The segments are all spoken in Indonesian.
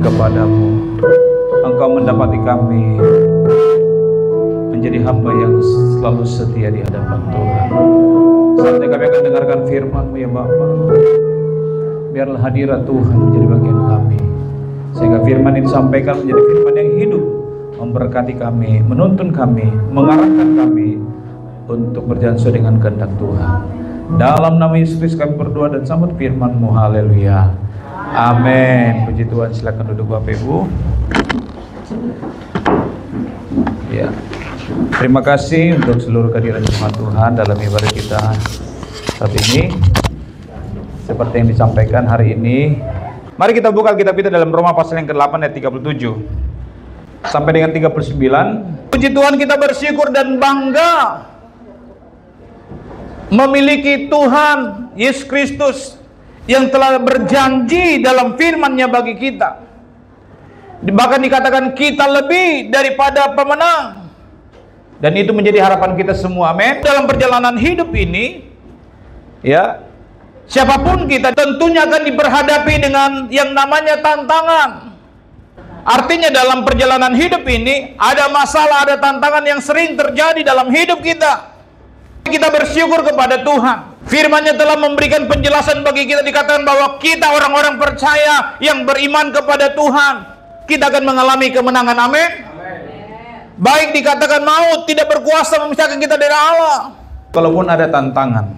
kepadamu. Engkau mendapati kami menjadi hamba yang selalu setia di hadapan Tuhan. Saatnya kami akan dengarkan firman-Mu ya Bapa. Biarlah hadirat Tuhan menjadi bagian kami, sehingga firman ini disampaikan menjadi firman yang hidup, memberkati kami, menuntun kami, mengarahkan kami untuk berjalan sesuai dengan kehendak Tuhan. Dalam nama Yesus Kristus kami berdoa dan sambut firman-Mu. Haleluya. Amin. Puji Tuhan. Silakan duduk Bapak Ibu. Ya. Terima kasih untuk seluruh kehadiran jemaat Tuhan dalam ibadah kita saat ini. Seperti yang disampaikan hari ini, mari kita buka Alkitab kita dalam Roma pasal yang ke-8 ayat 37 sampai dengan 39. Puji Tuhan, kita bersyukur dan bangga memiliki Tuhan Yesus Kristus yang telah berjanji dalam firman-Nya bagi kita. Bahkan dikatakan kita lebih daripada pemenang. Dan itu menjadi harapan kita semua. Amin. Dalam perjalanan hidup ini, ya, siapapun kita tentunya akan diberhadapi dengan yang namanya tantangan. Artinya dalam perjalanan hidup ini ada masalah, ada tantangan yang sering terjadi dalam hidup kita. Kita bersyukur kepada Tuhan. Firman-Nya telah memberikan penjelasan bagi kita, dikatakan bahwa kita orang-orang percaya yang beriman kepada Tuhan, kita akan mengalami kemenangan. Amin. Baik dikatakan maut tidak berkuasa memisahkan kita dari Allah. Kalaupun ada tantangan,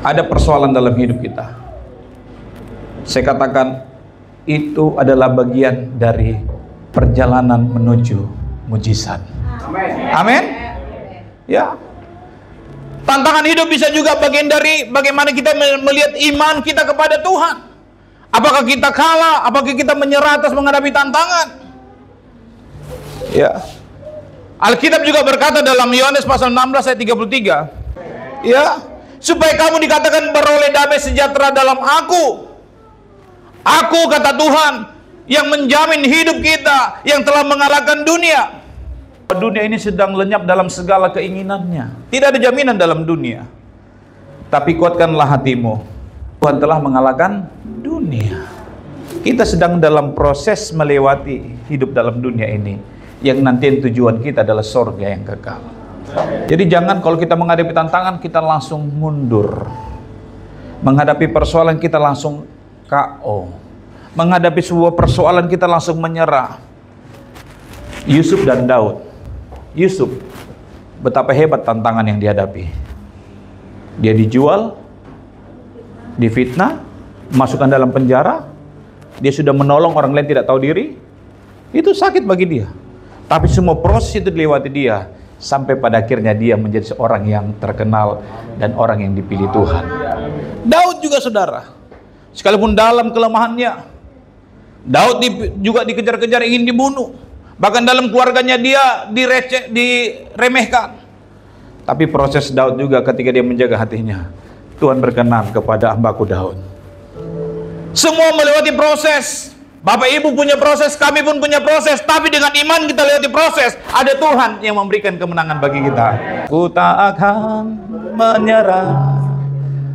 ada persoalan dalam hidup kita, saya katakan itu adalah bagian dari perjalanan menuju mujizat. Amin. Ya. Tantangan hidup bisa juga bagian dari bagaimana kita melihat iman kita kepada Tuhan. Apakah kita kalah? Apakah kita menyerah atas menghadapi tantangan? Ya. Alkitab juga berkata dalam Yohanes pasal 16 ayat 33. Ya, supaya kamu dikatakan beroleh damai sejahtera dalam aku. Aku, kata Tuhan, yang menjamin hidup kita, yang telah mengalahkan dunia. Dunia ini sedang lenyap dalam segala keinginannya. Tidak ada jaminan dalam dunia. Tapi kuatkanlah hatimu. Tuhan telah mengalahkan dunia. Kita sedang dalam proses melewati hidup dalam dunia ini, yang nanti tujuan kita adalah surga yang kekal. Jadi jangan kalau kita menghadapi tantangan kita langsung mundur. Menghadapi persoalan kita langsung KO. Menghadapi sebuah persoalan kita langsung menyerah. Yusuf dan Daud. Yusuf, betapa hebat tantangan yang dihadapi. Dia dijual, difitnah, masukkan dalam penjara. Dia sudah menolong orang lain tidak tahu diri. Itu sakit bagi dia. Tapi semua proses itu dilewati dia, sampai pada akhirnya dia menjadi seorang yang terkenal dan orang yang dipilih Tuhan. Daud juga saudara, sekalipun dalam kelemahannya, Daud juga dikejar-kejar, ingin dibunuh. Bahkan dalam keluarganya dia diremehkan. Tapi proses Daud juga ketika dia menjaga hatinya, Tuhan berkenan kepada hambaku Daud. Semua melewati proses. Bapak Ibu punya proses, kami pun punya proses. Tapi dengan iman kita lewati proses. Ada Tuhan yang memberikan kemenangan bagi kita. Ku tak akan menyerah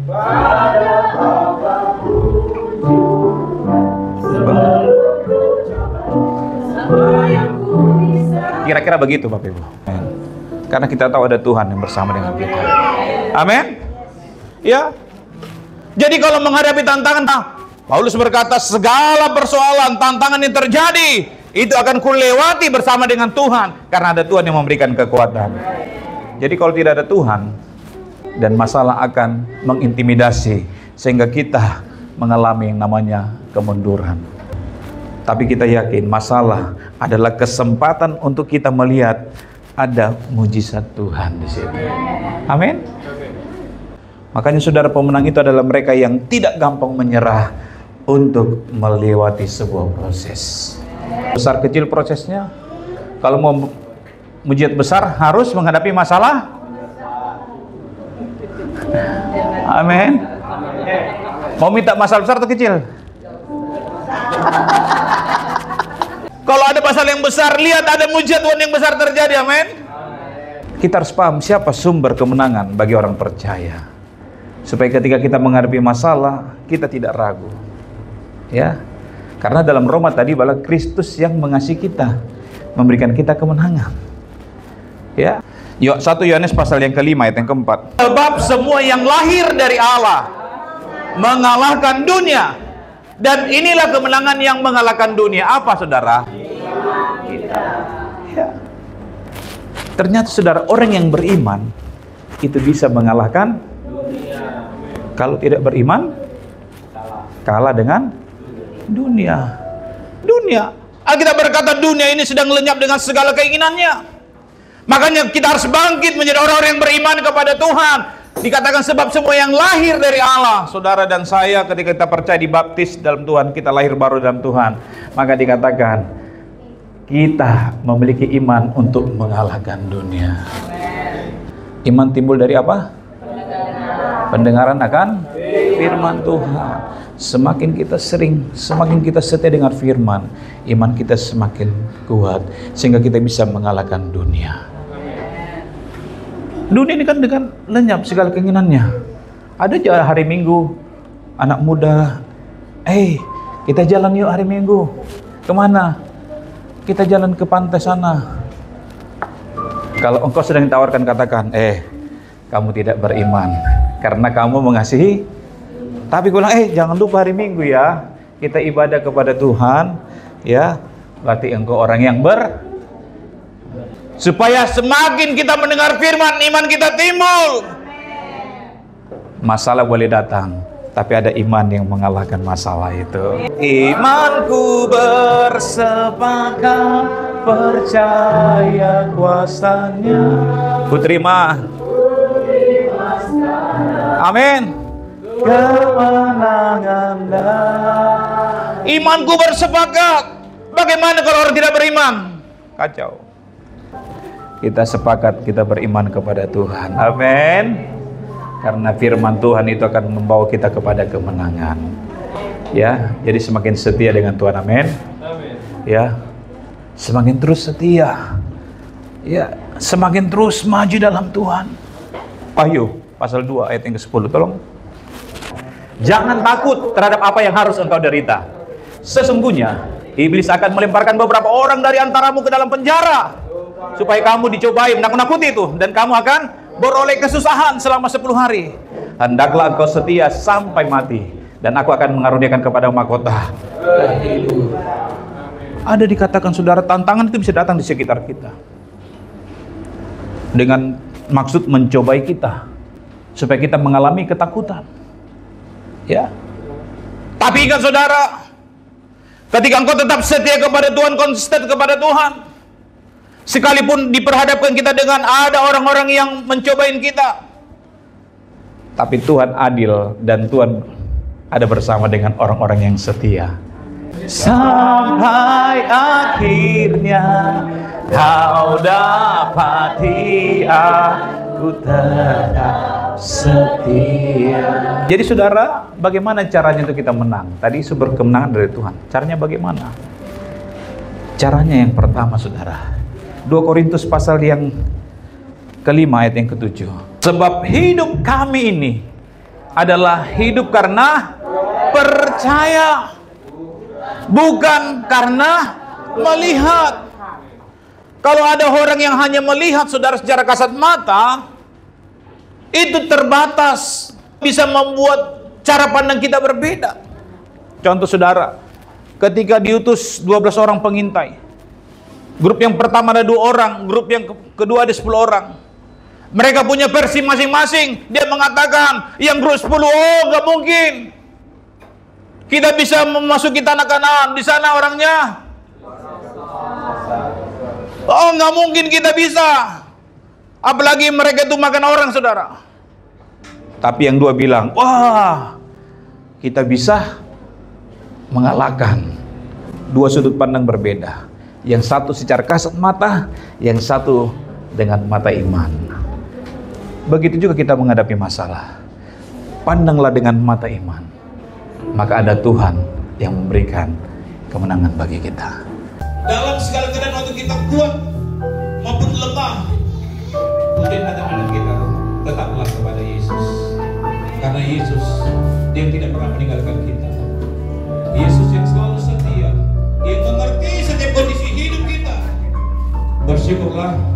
pada Bapa-Ku. Kira-kira begitu Bapak Ibu. Karena kita tahu ada Tuhan yang bersama dengan kita. Amin. Ya. Jadi kalau menghadapi tantangan, Paulus berkata, segala persoalan, tantangan yang terjadi, itu akan kulewati bersama dengan Tuhan. Karena ada Tuhan yang memberikan kekuatan. Jadi kalau tidak ada Tuhan, dan masalah akan mengintimidasi, sehingga kita mengalami yang namanya kemunduran. Tapi kita yakin, masalah adalah kesempatan untuk kita melihat ada mujizat Tuhan di sini. Amin. Makanya saudara, pemenang itu adalah mereka yang tidak gampang menyerah untuk melewati sebuah proses. Besar kecil prosesnya. Kalau mau mujizat besar harus menghadapi masalah. Amin. Mau minta masalah besar atau kecil? Kalau ada masalah yang besar, lihat ada mujizat Tuhan yang besar terjadi. Amin. Kita harus paham siapa sumber kemenangan bagi orang percaya, supaya ketika kita menghadapi masalah, kita tidak ragu. Ya. Karena dalam Roma tadi bahwa Kristus yang mengasihi kita, memberikan kita kemenangan. Ya. 1 Yohanes pasal yang kelima ayat yang keempat. Sebab semua yang lahir dari Allah mengalahkan dunia. Dan inilah kemenangan yang mengalahkan dunia. Apa, saudara? Kita. Ya. Ternyata, saudara, orang yang beriman itu bisa mengalahkan dunia. Kalau tidak beriman, kalah dengan dunia. Alkitab berkata dunia ini sedang lenyap dengan segala keinginannya. Makanya kita harus bangkit menjadi orang-orang yang beriman kepada Tuhan. Dikatakan sebab semua yang lahir dari Allah, saudara dan saya ketika kita percaya dibaptis dalam Tuhan, kita lahir baru dalam Tuhan. Maka dikatakan kita memiliki iman untuk mengalahkan dunia. Iman timbul dari apa? Pendengaran akan firman Tuhan. Semakin kita setia dengan firman, iman kita semakin kuat sehingga kita bisa mengalahkan dunia. Dunia ini kan dengan lenyap segala keinginannya. Ada aja hari Minggu anak muda, kita jalan yuk hari Minggu. Kemana? Kita jalan ke pantai sana. Kalau engkau sedang ditawarkan, katakan, kamu tidak beriman karena kamu mengasihi. Tapi gue bilang, jangan lupa hari Minggu ya, kita ibadah kepada Tuhan, ya. Berarti engkau orang yang supaya semakin kita mendengar firman, iman kita timbul. Masalah boleh datang, tapi ada iman yang mengalahkan masalah itu. Imanku bersepakat percaya kuasanya. Ku terima. Amin. Kemenangan. Imanku bersepakat. Bagaimana kalau orang tidak beriman? Kacau. Kita sepakat, kita beriman kepada Tuhan. Amin. Karena firman Tuhan itu akan membawa kita kepada kemenangan. Ya, jadi semakin setia dengan Tuhan. Amin. Ya, semakin terus setia. Ya, semakin terus maju dalam Tuhan. Wahyu pasal 2 ayat yang ke-10, tolong. Jangan takut terhadap apa yang harus engkau derita. Sesungguhnya iblis akan melemparkan beberapa orang dari antaramu ke dalam penjara, supaya kamu dicobai, menakut-nakuti itu, dan kamu akan beroleh kesusahan selama 10 hari. Hendaklah engkau setia sampai mati, dan aku akan mengaruniakan kepada mahkota dan hidup. Ada dikatakan, saudara, tantangan itu bisa datang di sekitar kita dengan maksud mencobai kita, supaya kita mengalami ketakutan. Ya. Tapi ingat, saudara, ketika engkau tetap setia kepada Tuhan, konsisten kepada Tuhan, sekalipun diperhadapkan kita dengan ada orang-orang yang mencobain kita, tapi Tuhan adil dan Tuhan ada bersama dengan orang-orang yang setia. Sampai akhirnya kau dapati aku tetap setia. Jadi, saudara, bagaimana caranya untuk kita menang? Tadi sumber kemenangan dari Tuhan. Caranya bagaimana? Caranya yang pertama, saudara, 2 Korintus pasal yang kelima ayat yang ke-7. Sebab hidup kami ini adalah hidup karena percaya, bukan karena melihat. Kalau ada orang yang hanya melihat, saudara, secara kasat mata, itu terbatas, bisa membuat cara pandang kita berbeda. Contoh, saudara, ketika diutus 12 orang pengintai, grup yang pertama ada 2 orang, grup yang kedua ada 10 orang. Mereka punya versi masing-masing. Dia mengatakan, yang grup 10, nggak mungkin kita bisa memasuki tanah Kanaan, di sana orangnya. Nggak mungkin kita bisa. Apalagi mereka itu makan orang, saudara. Tapi yang 2 bilang, wah, kita bisa mengalahkan. 2 sudut pandang berbeda. Yang satu secara kasat mata, yang satu dengan mata iman. Begitu juga kita menghadapi masalah. Pandanglah dengan mata iman. Maka ada Tuhan yang memberikan kemenangan bagi kita. Dalam segala keadaan, waktu kita kuat maupun lemah, kemudian anak-anak kita tetaplah kepada Yesus. Karena Yesus, Dia tidak pernah meninggalkan kita. Yesus yang selalu setia, Dia mengerti setiap kondisi hidup kita. Bersyukurlah